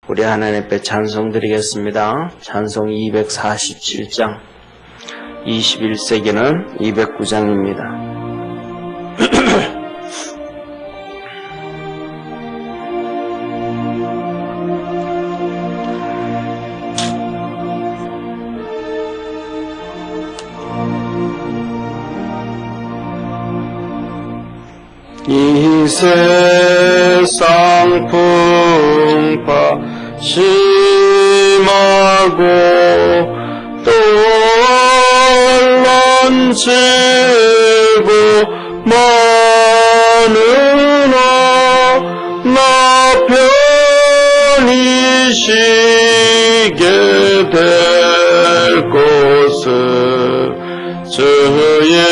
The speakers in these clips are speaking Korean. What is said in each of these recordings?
우리 하나님 앞에 찬송 드리겠습니다. 찬송 247장, 21세기는 209장입니다. 이 세상 풍파 심하고 또 언론 질고 많으나 나 편히 쉬게 될 곳은 주의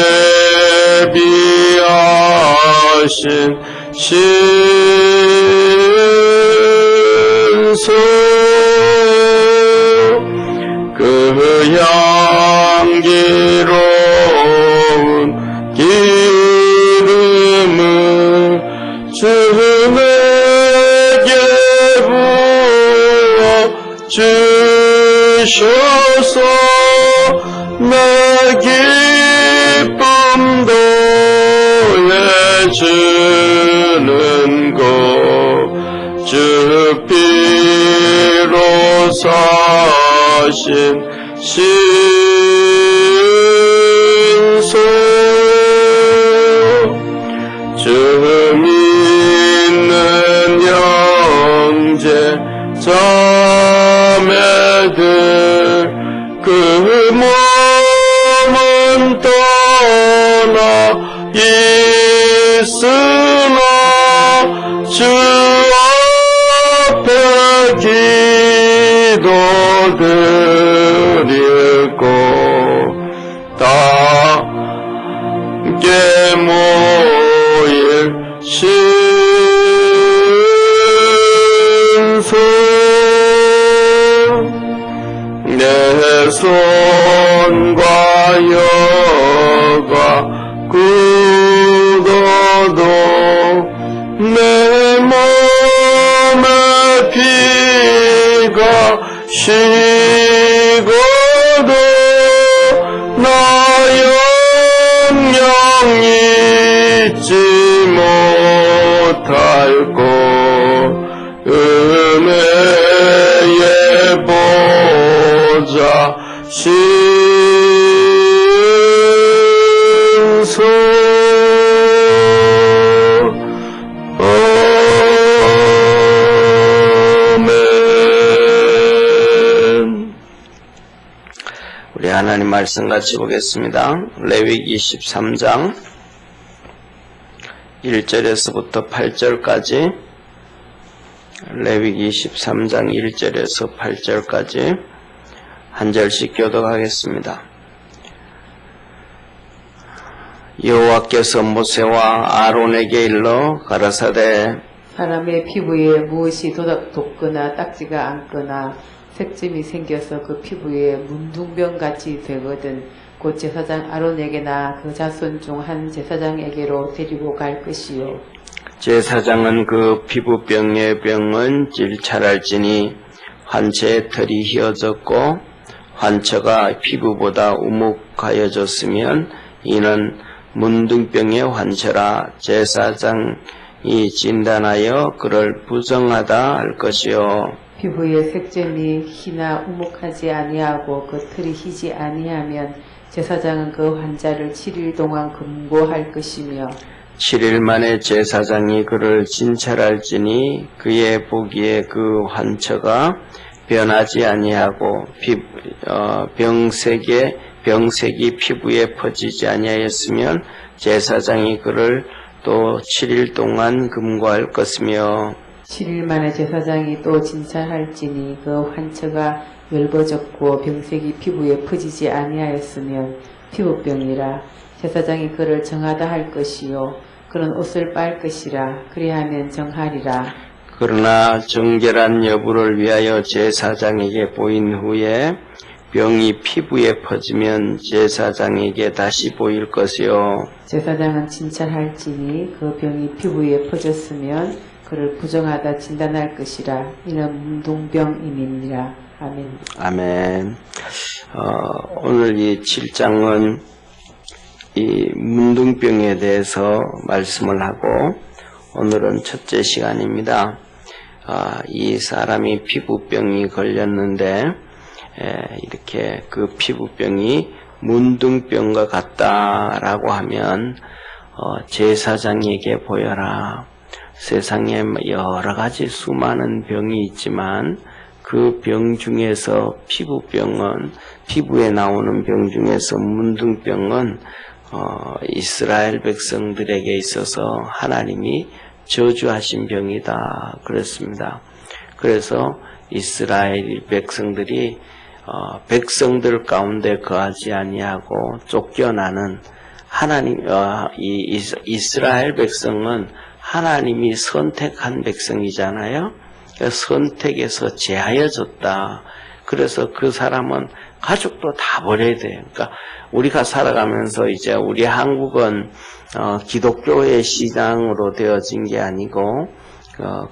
비하신 신수 그 향기로운 기름을 주에게 부어 주셔서 내 기쁨도 해주는 것 주 피로 사신 신수 주 믿는 형제 자매들 그 몸은 떠나 있으나 주 앞에 기도드리고 다 함께 모일 신수 내 손과 여가 굳어도 내 몸에 피가 식어도 나 영영 잊지 못할 것 은혜의 보좌 신수 우리 하나님 말씀 같이 보겠습니다. 레위기 13장 1절에서부터 8절까지 레위기 13장 1절에서 8절까지 한 절씩 교독하겠습니다. 여호와께서 모세와 아론에게 일러 가라사대 사람의 피부에 무엇이 돋거나 딱지가 않거나 색점이 생겨서 그 피부에 문둥병같이 되거든 곧 제사장 아론에게나 그 자손 중 한 제사장에게로 데리고 갈 것이요. 제사장은 그 피부병의 병은 질찰할지니 환체의 털이 휘어졌고 환처가 피부보다 우묵하여졌으면 이는 문둥병의 환처라 제사장이 진단하여 그를 부정하다 할 것이요. 피부의 색점이 희나 우묵하지 아니하고 그 털이 희지 아니하면 제사장은 그 환자를 7일 동안 금고할 것이며 7일 만에 제사장이 그를 진찰할지니 그의 보기에 그 환처가 변하지 아니하고 병색이 피부에 퍼지지 아니하였으면 제사장이 그를 또 7일 동안 금고할 것이며 7일 만에 제사장이 또 진찰할지니 그 환처가 엷어졌고 병색이 피부에 퍼지지 아니하였으면 피부병이라 제사장이 그를 정하다 할 것이요 그런 옷을 빨 것이라 그리하면 정하리라. 그러나 정결한 여부를 위하여 제사장에게 보인 후에 병이 피부에 퍼지면 제사장에게 다시 보일 것이요 제사장은 진찰할지니 그 병이 피부에 퍼졌으면 그를 부정하다 진단할 것이라. 이는 문둥병임이니라. 아멘. 아멘. 오늘 이 7장은 이 문둥병에 대해서 말씀을 하고, 오늘은 첫째 시간입니다. 이 사람이 피부병이 걸렸는데, 이렇게 그 피부병이 문둥병과 같다라고 하면, 제사장에게 보여라. 세상에 여러 가지 수많은 병이 있지만, 그 병 중에서 피부에 나오는 병 중에서 문둥병은 이스라엘 백성들에게 있어서 하나님이 저주하신 병이다 그랬습니다. 그래서 이스라엘 백성들이 백성들 가운데 거하지 아니하고 쫓겨나는 이스라엘 백성은 하나님이 선택한 백성이잖아요. 선택에서 제하여졌다. 그래서 그 사람은 가족도 다 버려야 돼요. 그러니까 우리가 살아가면서 이제 우리 한국은 기독교의 시장으로 되어진 게 아니고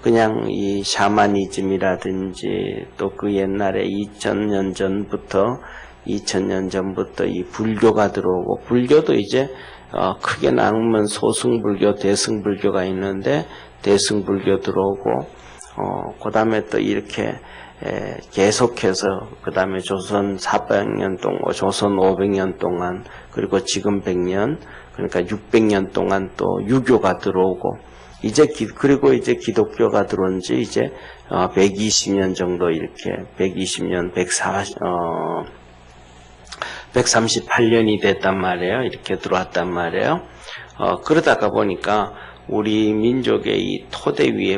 그냥 이 샤머니즘이라든지 또 그 옛날에 2000년 전부터 이 불교가 들어오고, 불교도 이제 크게 나누면 소승불교, 대승불교가 있는데 대승불교 들어오고, 그 다음에 또 이렇게 계속해서 그 다음에 조선 400년 동안, 조선 500년 동안, 그리고 지금 100년, 그러니까 600년 동안 또 유교가 들어오고, 그리고 이제 기독교가 들어온 지 이제 120년 정도 이렇게 138년이 됐단 말이에요. 이렇게 들어왔단 말이에요. 그러다가 보니까 우리 민족의 이 토대 위에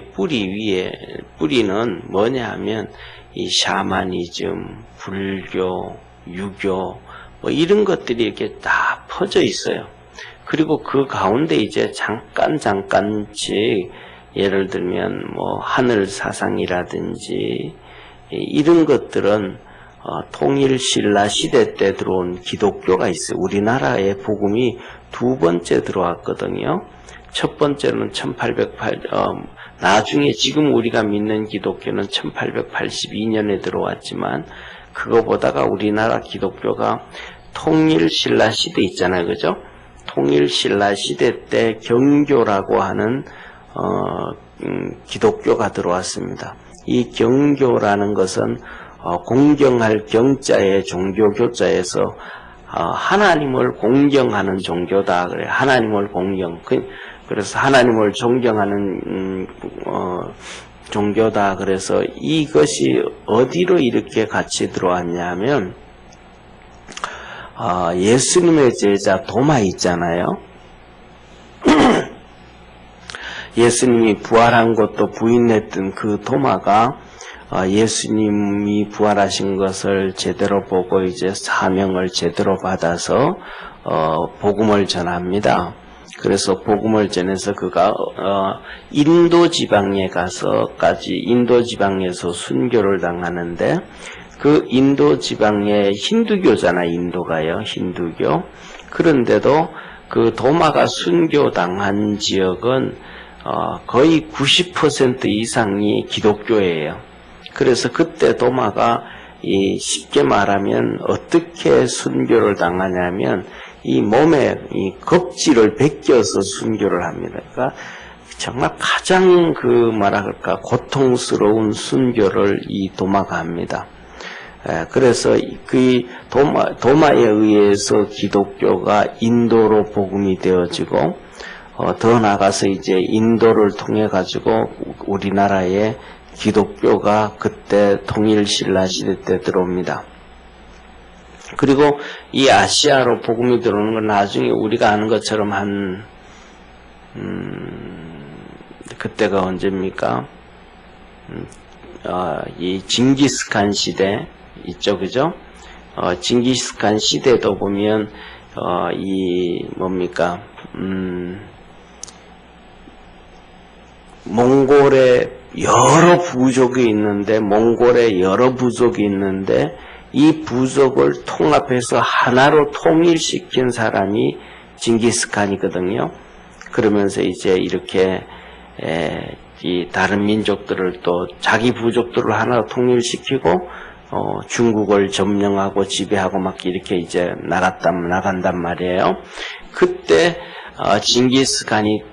뿌리는 뭐냐 하면 이 샤머니즘, 불교, 유교 뭐 이런 것들이 이렇게 다 퍼져 있어요. 그리고 그 가운데 이제 잠깐씩 예를 들면 뭐 하늘 사상이라든지 이런 것들은 통일 신라 시대 때 들어온 기독교가 있어요. 우리나라에 복음이 두 번째 들어왔거든요. 첫 번째는 나중에 지금 우리가 믿는 기독교는 1882년에 들어왔지만, 그거보다가 우리나라 기독교가 통일 신라 시대 있잖아요. 그죠? 통일 신라 시대 때 경교라고 하는 기독교가 들어왔습니다. 이 경교라는 것은 공경할 경자의 종교교자에서 하나님을 공경하는 종교다. 그래. 하나님을 그래서 하나님을 존경하는 종교다. 그래서 이것이 어디로 이렇게 같이 들어왔냐 하면 예수님의 제자 도마 있잖아요. 예수님이 부활한 것도 부인했던 그 도마가 예수님이 부활하신 것을 제대로 보고 이제 사명을 제대로 받아서 복음을 전합니다. 그래서 복음을 전해서 그가 인도 지방에 가서까지 인도 지방에서 순교를 당하는데, 그 인도 지방의 힌두교잖아. 인도가요. 힌두교. 그런데도 그 도마가 순교당한 지역은 거의 90% 이상이 기독교예요. 그래서 그때 도마가 쉽게 말하면 어떻게 순교를 당하냐면 이 몸에 이 겁지를 벗겨서 순교를 합니다. 그러니까 정말 가장 고통스러운 순교를 이 도마가 합니다. 그래서 그 도마에 의해서 기독교가 인도로 복음이 되어지고, 더 나아가서 이제 인도를 통해 가지고 우리나라에 기독교가 그때 통일 신라 시대 때 들어옵니다. 그리고 이 아시아로 복음이 들어오는 건 나중에 우리가 아는 것처럼 그때가 언제입니까? 이 징기스칸 시대 있죠, 그죠? 징기스칸 시대도 보면 몽골에 여러 부족이 있는데, 이 부족을 통합해서 하나로 통일시킨 사람이 징기스칸이거든요. 그러면서 이제 이렇게 이 다른 민족들을 또 자기 부족들을 하나 통일시키고 중국을 점령하고 지배하고 막 이렇게 이제 나간단 말이에요. 그때 징기스칸이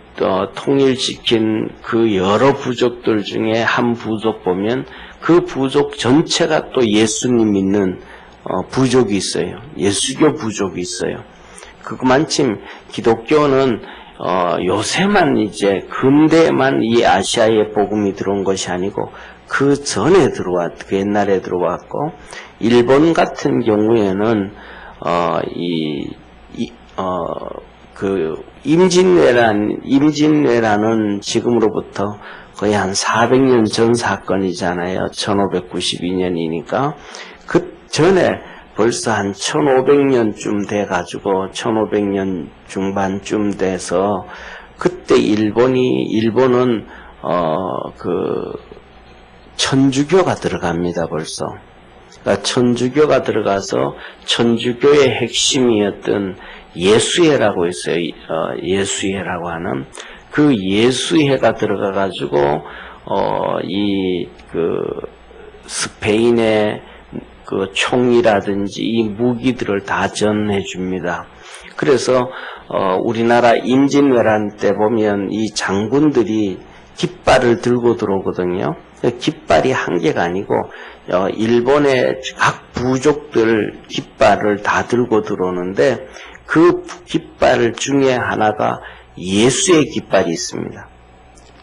통일시킨 그 여러 부족들 중에 한 부족 보면 그 부족 전체가 또 예수님 믿는 부족이 있어요. 예수교 부족이 있어요. 그만큼 기독교는 요새만 이제 근대에만 이 아시아에 복음이 들어온 것이 아니고 그 전에 그 옛날에 들어왔고, 일본 같은 경우에는 임진왜란은 지금으로부터 거의 한 400년 전 사건이잖아요. 1592년이니까. 그 전에 벌써 한 1500년쯤 돼가지고 1500년 중반쯤 돼서 그때 일본은 천주교가 들어갑니다. 벌써. 그러니까 천주교가 들어가서 천주교의 핵심이었던 예수회라고 있어요. 예수회라고 하는 그 예수회가 들어가가지고 스페인의 그 총이라든지 이 무기들을 다 전해 줍니다. 그래서 우리나라 임진왜란 때 보면 이 장군들이 깃발을 들고 들어오거든요. 깃발이 한 개가 아니고 일본의 각 부족들 깃발을 다 들고 들어오는데 그 깃발 중에 하나가 예수의 깃발이 있습니다.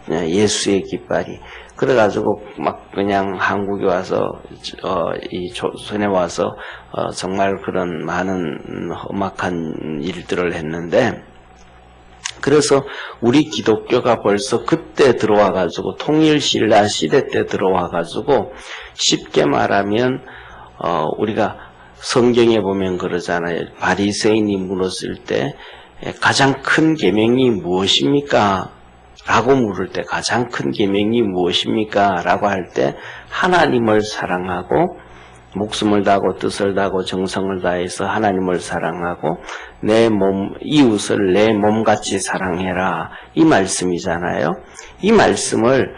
예수의 깃발이. 그래가지고 막 그냥 한국에 와서 이 조선에 와서 정말 그런 많은 험악한 일들을 했는데, 그래서 우리 기독교가 벌써 그때 들어와가지고 통일신라 시대 때 들어와가지고 쉽게 말하면 우리가 성경에 보면 그러잖아요. 바리새인이 물었을 때 가장 큰 계명이 무엇입니까? 라고 물을 때 가장 큰 계명이 무엇입니까? 라고 할 때 하나님을 사랑하고 목숨을 다하고 뜻을 다하고 정성을 다해서 하나님을 사랑하고 내 이웃을 내 몸같이 사랑해라. 이 말씀이잖아요. 이 말씀을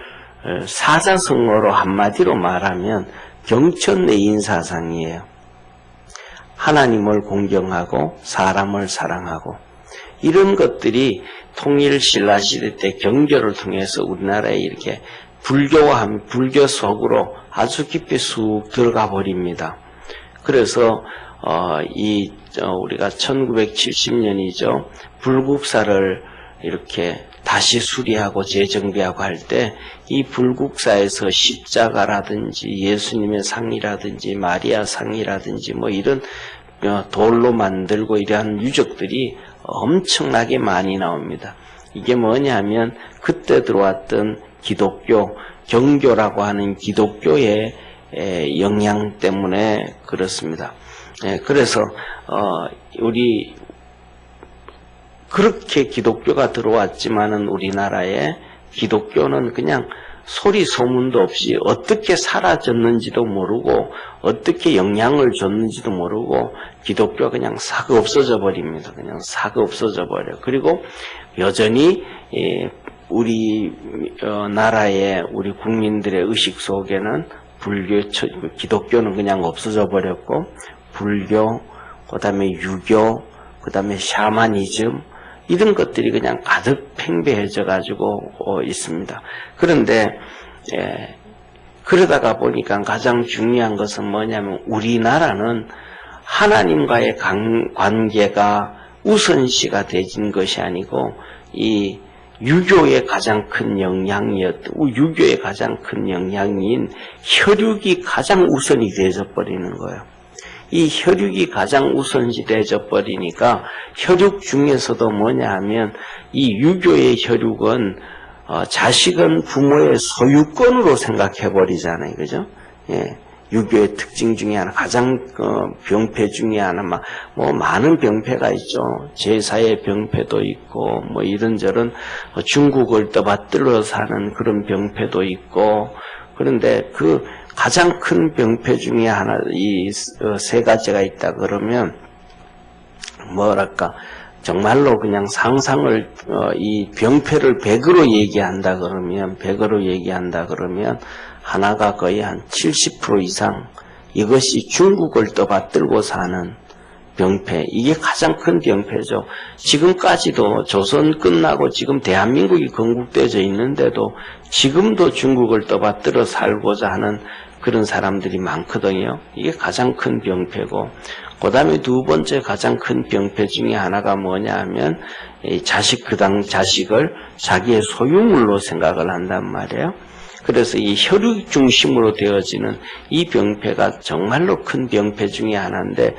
사자성어로 한마디로 말하면 경천내인 사상이에요. 하나님을 공경하고 사람을 사랑하고 이런 것들이 통일신라 시대 때 경교를 통해서 우리나라에 이렇게 불교 속으로 아주 깊이 쑥 들어가 버립니다. 그래서 우리가 1970년이죠. 불국사를 이렇게 다시 수리하고 재정비하고 할 때 이 불국사에서 십자가라든지 예수님의 상이라든지 마리아 상이라든지 뭐 이런 돌로 만들고 이러한 유적들이 엄청나게 많이 나옵니다. 이게 뭐냐면 그때 들어왔던 기독교, 경교라고 하는 기독교의 영향 때문에 그렇습니다. 그래서 우리 그렇게 기독교가 들어왔지만은 우리나라에 기독교는 그냥 소리 소문도 없이 어떻게 사라졌는지도 모르고 어떻게 영향을 줬는지도 모르고 기독교가 그냥 싹 없어져 버립니다. 그냥 싹 없어져 버려. 그리고 여전히 우리 나라의 우리 국민들의 의식 속에는 기독교는 그냥 없어져 버렸고 불교, 그다음에 유교, 그다음에 샤머니즘 이런 것들이 그냥 가득 팽배해져 가지고 있습니다. 그런데 그러다가 보니까 가장 중요한 것은 뭐냐면 우리나라는 하나님과의 관계가 우선시가 되진 것이 아니고 이 유교의 가장 큰 유교의 가장 큰 영향인 혈육이 가장 우선이 되어져 버리는 거예요. 이 혈육이 가장 우선시 되어져 버리니까 혈육 중에서도 뭐냐 하면 이 유교의 혈육은 자식은 부모의 소유권으로 생각해 버리잖아요. 그죠? 예. 유교의 특징 중에 하나, 가장 병폐 중에 하나, 뭐 많은 병폐가 있죠. 제사의 병폐도 있고, 뭐 이런저런 중국을 떠받들어 사는 그런 병폐도 있고, 그런데 그 가장 큰 병폐 중에 하나, 이 세 가지가 있다 그러면, 뭐랄까, 정말로 그냥 상상을 이 병폐를 100으로 얘기한다 그러면 하나가 거의 한 70% 이상 이것이 중국을 떠받들고 사는 병폐, 이게 가장 큰 병폐죠. 지금까지도 조선 끝나고 지금 대한민국이 건국되어져 있는데도 지금도 중국을 떠받들어 살고자 하는 그런 사람들이 많거든요. 이게 가장 큰 병폐고, 그 다음에 두 번째 가장 큰 병폐 중에 하나가 뭐냐 하면 이 자식을 자기의 소유물로 생각을 한단 말이에요. 그래서 이 혈육 중심으로 되어지는 이 병폐가 정말로 큰 병폐 중에 하나인데,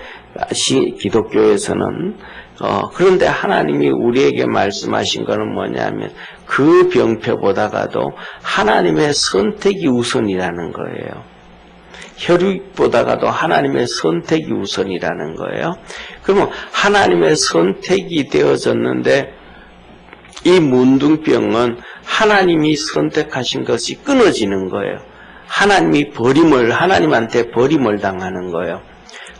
기독교에서는 그런데 하나님이 우리에게 말씀하신 것은 뭐냐면 그 병폐보다가도 하나님의 선택이 우선이라는 거예요. 혈육보다가도 하나님의 선택이 우선이라는 거예요. 그러면 하나님의 선택이 되어졌는데 이 문둥병은 하나님이 선택하신 것이 끊어지는 거예요. 하나님한테 버림을 당하는 거예요.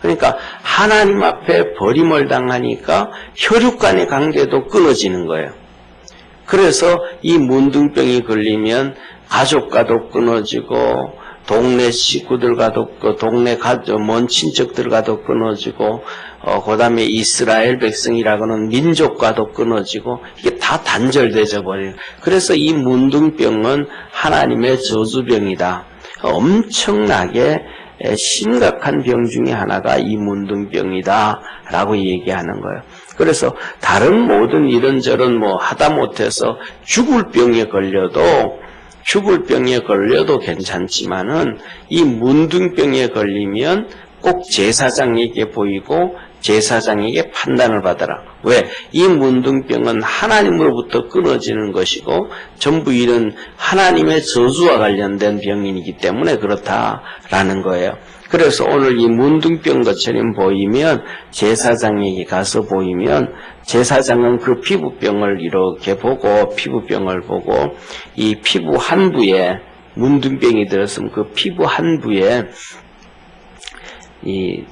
그러니까 하나님 앞에 버림을 당하니까 혈육 간의 관계도 끊어지는 거예요. 그래서 이 문둥병이 걸리면 가족과도 끊어지고 동네 식구들과도 동네 먼 친척들과도 끊어지고 그 다음에 이스라엘 백성이라고는 민족과도 끊어지고 이게 다 단절되어 버려요. 그래서 이 문둥병은 하나님의 저주병이다. 엄청나게 심각한 병 중에 하나가 이 문둥병이다 라고 얘기하는 거예요. 그래서 다른 모든 이런저런 하다못해서 죽을 병에 걸려도 괜찮지만은 이 문둥병에 걸리면 꼭 제사장에게 보이고 제사장에게 판단을 받아라. 왜? 이 문둥병은 하나님으로부터 끊어지는 것이고 전부 이런 하나님의 저주와 관련된 병이기 때문에 그렇다라는 거예요. 그래서 오늘 이 문둥병 것처럼 보이면 제사장에게 가서 보이면 제사장은 그 피부병을 이렇게 보고 피부병을 보고 이 피부 한 부에 문둥병이 들었으면 그 피부 한 부에 이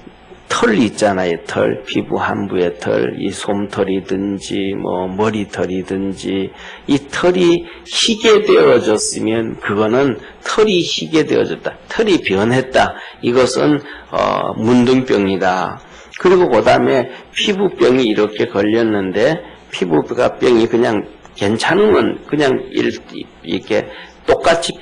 털이 있잖아요. 피부 한 부의 이 솜털이든지 머리털이든지 이 털이 희게 되어졌으면 그거는 털이 희게 되어졌다. 털이 변했다. 이것은 문둥병이다. 그리고 그 다음에 피부병이 이렇게 걸렸는데 피부병이 그냥 괜찮으면 그냥 이렇게 똑같이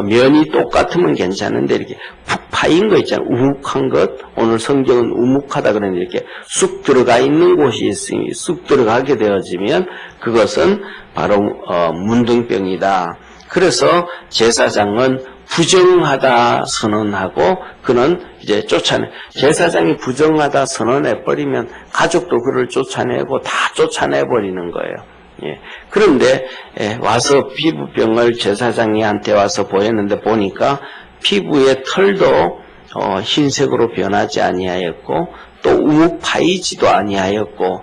면이 똑같으면 괜찮은데 이렇게 푹 파인 거 있잖아요. 우묵한 것. 오늘 성경은 우묵하다 그러는데 이렇게 쑥 들어가 있는 곳이 있으니 쑥 들어가게 되어지면 그것은 바로 문둥병이다. 그래서 제사장은 부정하다 선언하고 그는 이제 쫓아내. 제사장이 부정하다 선언해 버리면 가족도 그를 쫓아내고 다 쫓아내 버리는 거예요. 예. 그런데 와서 피부병을 제사장이한테 와서 보였는데 보니까 피부의 털도 흰색으로 변하지 아니하였고 또 우묵 파이지도 아니하였고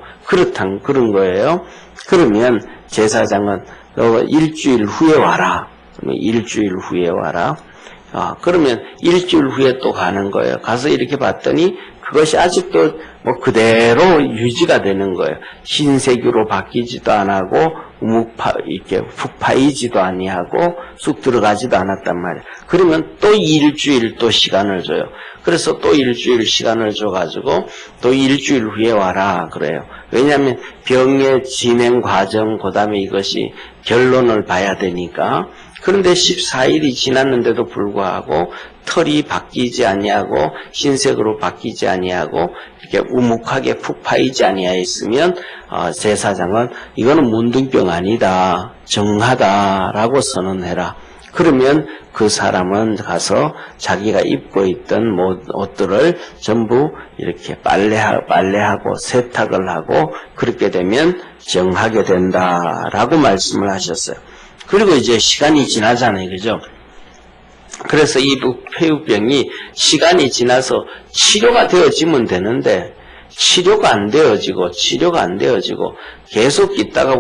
그런 거예요. 그러면 제사장은 너 일주일 후에 와라. 일주일 후에 와라. 그러면 일주일 후에 또 가는 거예요. 가서 이렇게 봤더니 그것이 아직도 그대로 유지가 되는 거예요. 흰색으로 바뀌지도 않고 이렇게 푹 파이지도 아니하고 쑥 들어가지도 않았단 말이에요. 그러면 또 일주일 또 시간을 줘요. 그래서 또 일주일 시간을 줘가지고 또 일주일 후에 와라 그래요. 왜냐하면 병의 진행 과정 그다음에 이것이 결론을 봐야 되니까. 그런데 14일이 지났는데도 불구하고 털이 바뀌지 아니하고 흰색으로 바뀌지 아니하고 이렇게 우묵하게 푹 파이지 아니하였으면 제사장은 이거는 문둥병 아니다, 정하다라고 선언해라. 그러면 그 사람은 가서 자기가 입고 있던 옷들을 전부 이렇게 빨래하고 세탁을 하고 그렇게 되면 정하게 된다라고 말씀을 하셨어요. 그리고 이제 시간이 지나잖아요. 그죠? 그래서 이 폐우병이 시간이 지나서 치료가 되어지면 되는데 치료가 안 되어지고 계속 있다가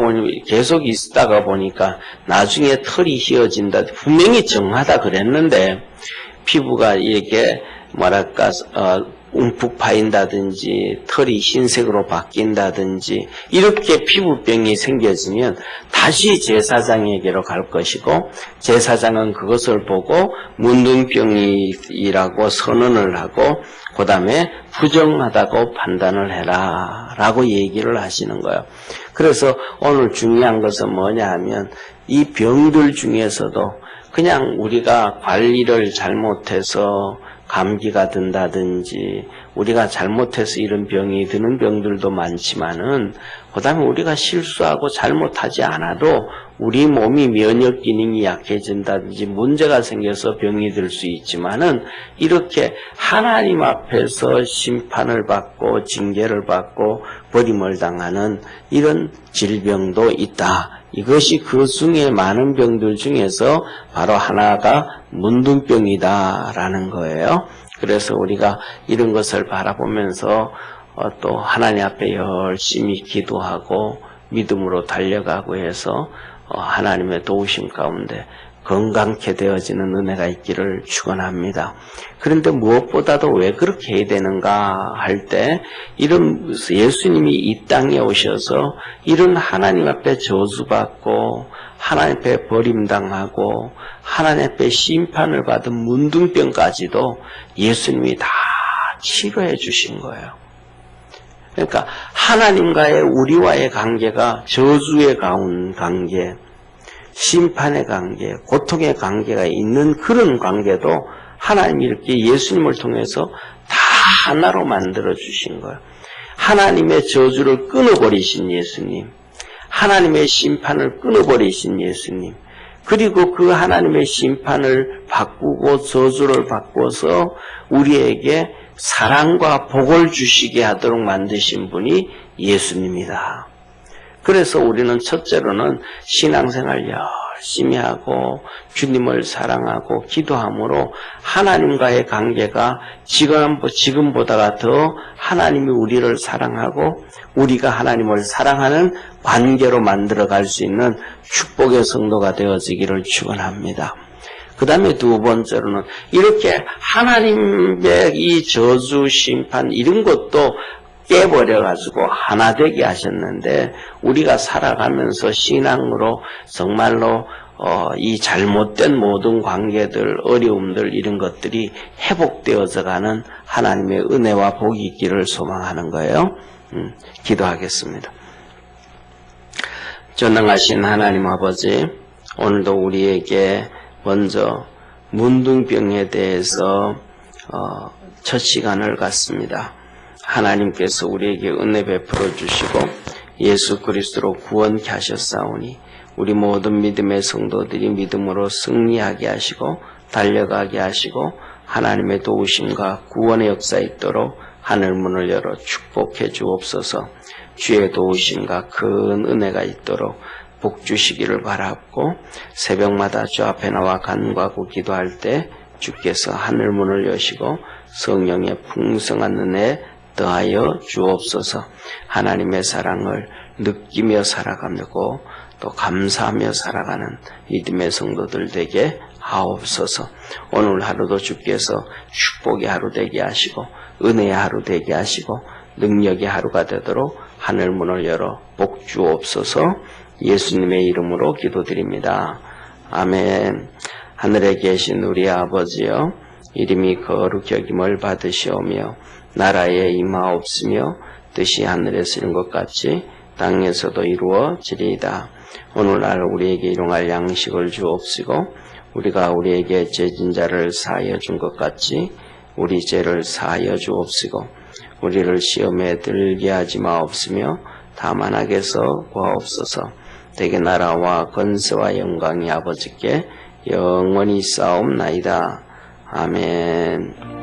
보니까 나중에 털이 휘어진다. 분명히 정하다 그랬는데 피부가 이렇게 뭐랄까 움푹 파인다든지 털이 흰색으로 바뀐다든지 이렇게 피부병이 생겨지면 다시 제사장에게로 갈 것이고 제사장은 그것을 보고 문둥병이라고 선언을 하고 그 다음에 부정하다고 판단을 해라 라고 얘기를 하시는 거예요. 그래서 오늘 중요한 것은 뭐냐 하면 이 병들 중에서도 그냥 우리가 관리를 잘못해서 감기가 든다든지 우리가 잘못해서 이런 병이 드는 병들도 많지만은 그 다음에 우리가 실수하고 잘못하지 않아도 우리 몸이 면역 기능이 약해진다든지 문제가 생겨서 병이 들 수 있지만은 이렇게 하나님 앞에서 심판을 받고 징계를 받고 버림을 당하는 이런 질병도 있다. 이것이 그 중에 많은 병들 중에서 바로 하나가 문둥병이다라는 거예요. 그래서 우리가 이런 것을 바라보면서 또 하나님 앞에 열심히 기도하고 믿음으로 달려가고 해서 하나님의 도우심 가운데 건강케 되어지는 은혜가 있기를 축원합니다. 그런데 무엇보다도 왜 그렇게 해야 되는가 할 때 이런 예수님이 이 땅에 오셔서 이런 하나님 앞에 저주받고 하나님 앞에 버림당하고 하나님 앞에 심판을 받은 문둥병까지도 예수님이 다 치료해 주신 거예요. 그러니까 하나님과의 우리와의 관계가 저주의 관계, 심판의 관계, 고통의 관계가 있는 그런 관계도 하나님이 이렇게 예수님을 통해서 다 하나로 만들어 주신 거예요. 하나님의 저주를 끊어버리신 예수님, 하나님의 심판을 끊어버리신 예수님, 그리고 그 하나님의 심판을 바꾸고 저주를 바꿔서 우리에게 사랑과 복을 주시게 하도록 만드신 분이 예수님이다. 그래서 우리는 첫째로는 신앙생활 열심히 하고 주님을 사랑하고 기도함으로 하나님과의 관계가 지금보다가 더 하나님이 우리를 사랑하고 우리가 하나님을 사랑하는 관계로 만들어갈 수 있는 축복의 성도가 되어지기를 축원합니다. 그 다음에 두 번째로는 이렇게 하나님의 이 저주, 심판 이런 것도 깨버려가지고 하나 되게 하셨는데 우리가 살아가면서 신앙으로 정말로 이 잘못된 모든 관계들, 어려움들 이런 것들이 회복되어져 가는 하나님의 은혜와 복이 있기를 소망하는 거예요. 기도하겠습니다. 전능하신 하나님 아버지, 오늘도 우리에게 먼저 문둥병에 대해서 첫 시간을 갖습니다. 하나님께서 우리에게 은혜 베풀어 주시고 예수 그리스도로 구원케 하셨사오니 우리 모든 믿음의 성도들이 믿음으로 승리하게 하시고 달려가게 하시고 하나님의 도우심과 구원의 역사 있도록 하늘문을 열어 축복해 주옵소서. 주의 도우심과 큰 은혜가 있도록 복 주시기를 바라고 새벽마다 주 앞에 나와 간구하고 기도할 때 주께서 하늘문을 여시고 성령의 풍성한 은혜 더하여 주옵소서. 하나님의 사랑을 느끼며 살아가고 또 감사하며 살아가는 믿음의 성도들 되게 하옵소서. 오늘 하루도 주께서 축복의 하루 되게 하시고 은혜의 하루 되게 하시고 능력의 하루가 되도록 하늘문을 열어 복 주옵소서. 예수님의 이름으로 기도드립니다. 아멘. 하늘에 계신 우리 아버지여, 이름이 거룩히 여김을 받으시오며 나라에 임하옵으며 뜻이 하늘에서 이룬 것 같이 땅에서도 이루어지리이다. 오늘날 우리에게 일용할 양식을 주옵시고 우리가 우리에게 죄진 자를 사하여 준 것 같이 우리 죄를 사하여 주옵시고 우리를 시험에 들게 하지 마옵으며 다만 악에서 구하옵소서. 대개 나라와 권세와 영광이 아버지께 영원히 싸움나이다. 아멘.